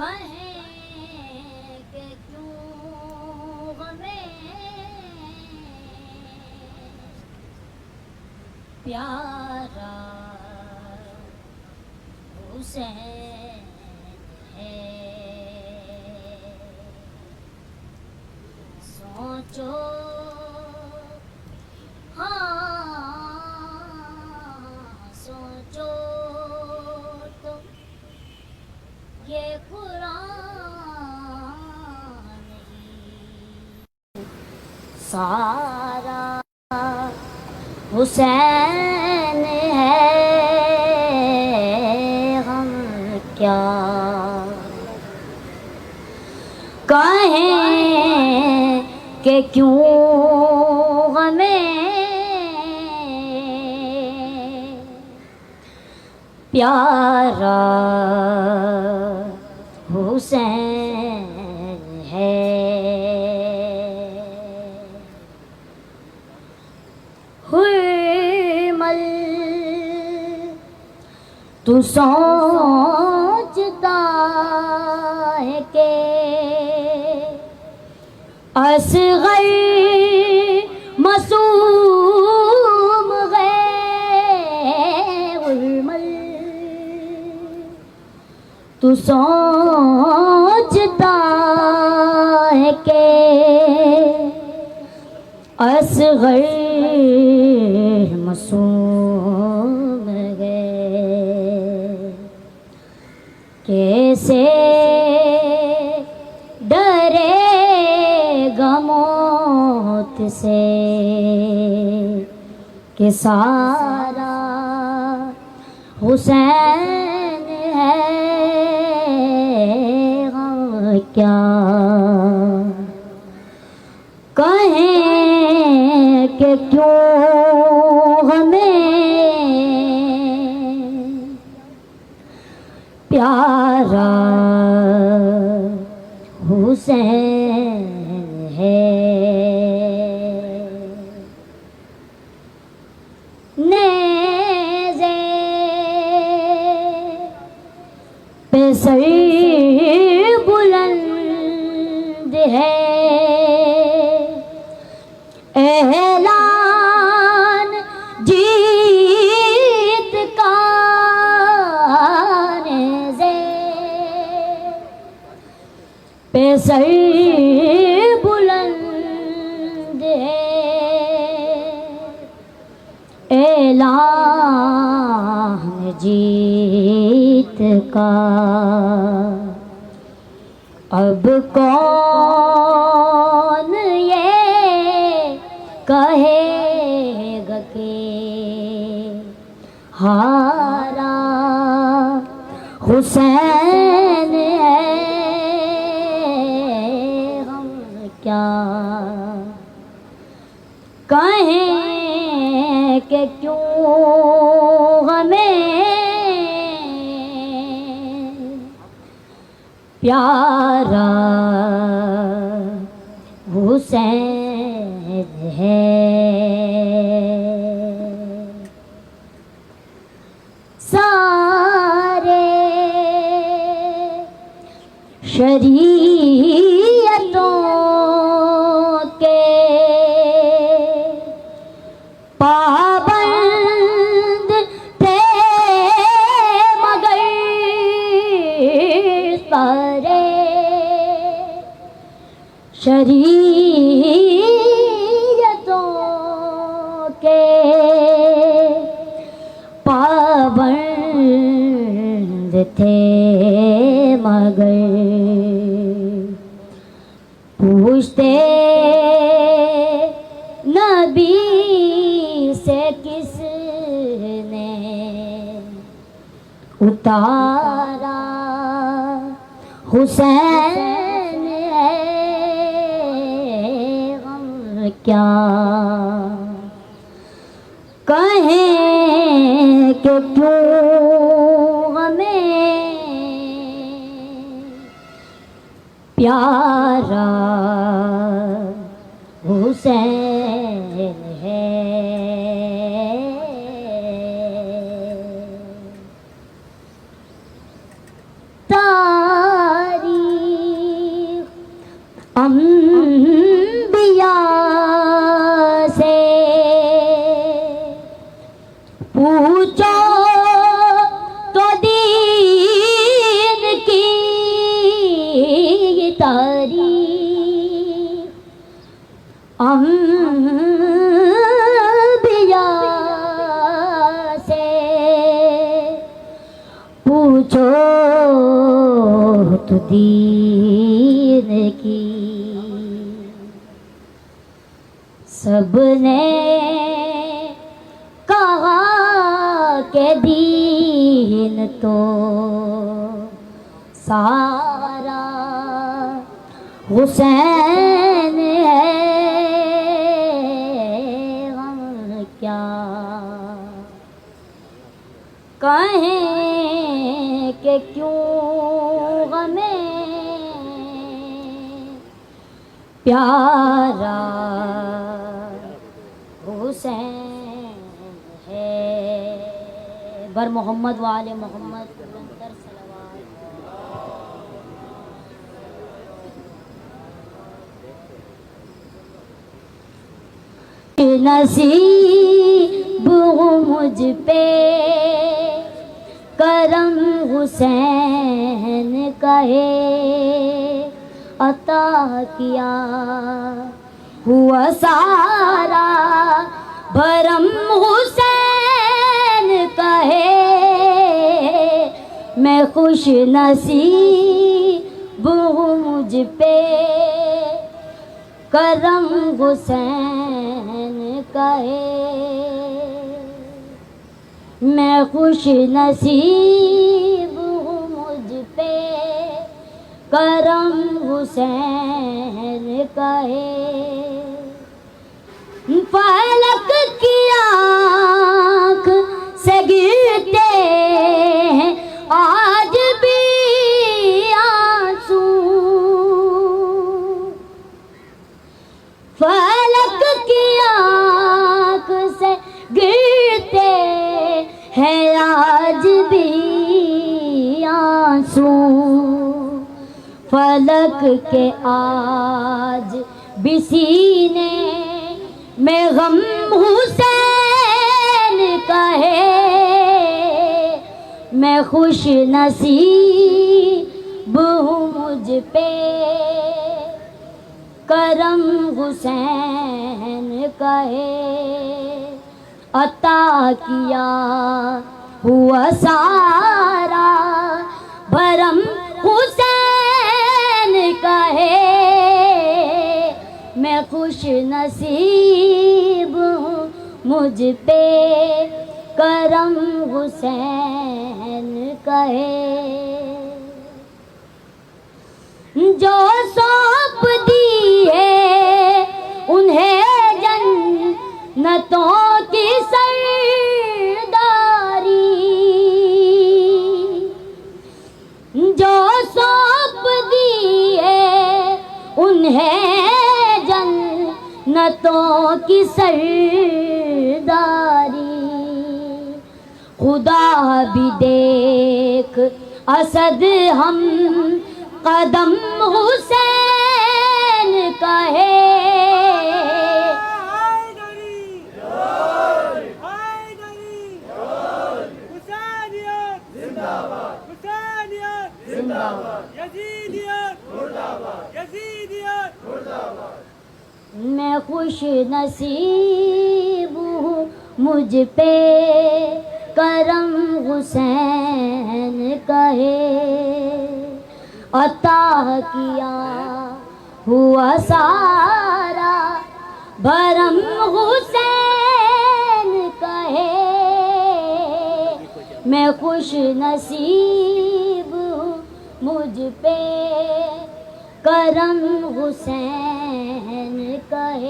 کہیں کہ کیوں ہمیں پیارا حسین ہے، سوچو سوچو تو یہ قرآن نہیں سارا حسین ہے، ہم کیا کہیں کہ کیوں ہمیں پیارا حسین ہے۔ مل تو سوچتا ہے کہ اصغر معصوم غیر مل تو سوچتا ہے کہ اصغر معصوم ہے، کیسے ڈرے گا موت سے کہ سارا حسین ہے، ہم کیا کہیں کہ کیوں ہمیں پیارا حسین ہے۔ نیزے پہ سر بلند ہے، اعلان جیت کا، نیزے پہ سر بلند ہے، اعلان جیت کا، اب کون یہ کہے گا کہ ہارا حسین ہے، ہم کیا کہیں کہ کیوں ہمیں پیارا حسین ہے۔ سارے شریعتوں کے پابند تھے مگر سارے شریعتوں کے پابند تھے مگر پوچھتے نبی سے کس نے اتارا حسین ہے، ہم کیا کہیں کہ کیوں ہمیں پیارا حسین ہے۔ تاج پوچھو تو دین کی تاریخ انبیاء سے پوچھو تو دین کی سب نے کہا کہ دین تو سارا حسین ہے ہم کیا کہیں کہ کیوں ہمیں پیارا حسین ہے بر محمد وآل محمد بلندر صلوات نصیب ہو مجھ پہ کرم حسین کا ہے عطا کیا ہوا سارا بھرم حسین کا ہے میں خوش نصیب ہوں مجھ پہ کرم حسین کا ہے میں خوش نصیب ہوں مجھ پہ کرم حسین کا ہے فلک کی آنکھ سے گرتے ہیں آج بھی آنسو فلک کی آنکھ سے گرتے ہیں آج بھی آنسو فلک کے آج بھی سینے میں غم حسین کا ہے میں خوش نصیب ہوں مجھ پہ کرم حسین کا ہے عطا کیا ہوا سارا بھرم حسین کا ہے میں خوش نصیب ہوں مجھ پہ کرم حسین کا ہے جو سونپ دی ہے انہیں جنتوں کی سرداری جو سونپ دی ہے انہیں جنتوں کی سرداری خدا بھی دیکھ اسد ہم قدم حسین کا ہے میں خوش نصیب ہوں مجھ پہ کرم حسین کا ہے عطا کیا ہوا سارا بھرم حسین کا ہے میں خوش نصیب ہوں مجھ پہ کرم حسین کا ہے